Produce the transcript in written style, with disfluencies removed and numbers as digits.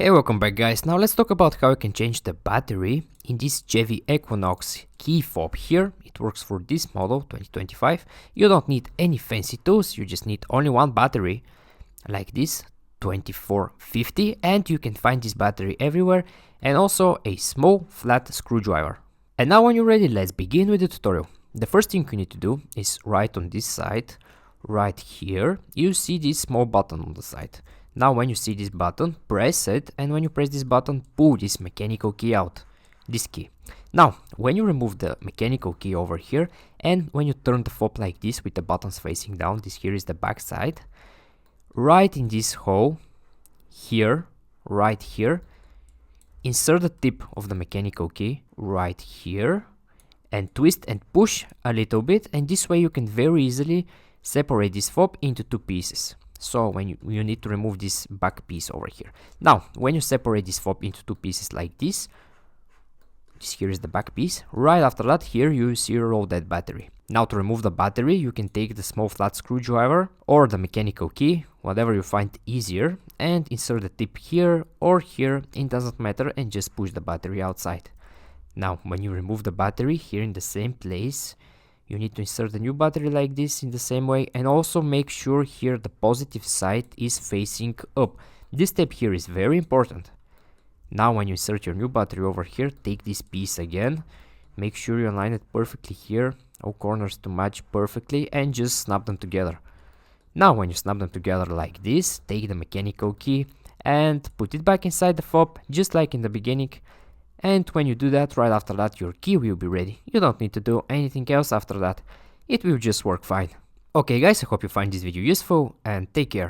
Hey, welcome back guys. Now let's talk about how you can change the battery in this Chevy Equinox key fob here. It works for this model 2025. You don't need any fancy tools, you just need only one battery like this 2450, and you can find this battery everywhere, and also a small flat screwdriver. And now when you're ready, let's begin with the tutorial. The first thing you need to do is right on this side, right here, you see this small button on the side. Now when you see this button, press it, and when you press this button, pull this mechanical key out, this key. Now, when you remove the mechanical key over here, and when you turn the fob like this with the buttons facing down, this here is the back side, right in this hole, here, right here, insert the tip of the mechanical key right here, and twist and push a little bit, and this way you can very easily separate this fob into two pieces. So when you need to remove this back piece over here. Now, when you separate this fob into two pieces like this here is the back piece. Right after that, here you zero that battery. Now to remove the battery, you can take the small flat screwdriver or the mechanical key, whatever you find easier, and insert the tip here or here, it doesn't matter, and just push the battery outside. Now, when you remove the battery here in the same place, you need to insert a new battery like this in the same way, and also make sure here the positive side is facing up. This step here is very important. Now when you insert your new battery over here, take this piece again, make sure you align it perfectly here, all corners to match perfectly, and just snap them together. Now when you snap them together like this, take the mechanical key and put it back inside the fob, just like in the beginning. And when you do that, right after that, your key will be ready. You don't need to do anything else after that. It will just work fine. Okay guys, I hope you find this video useful, and take care.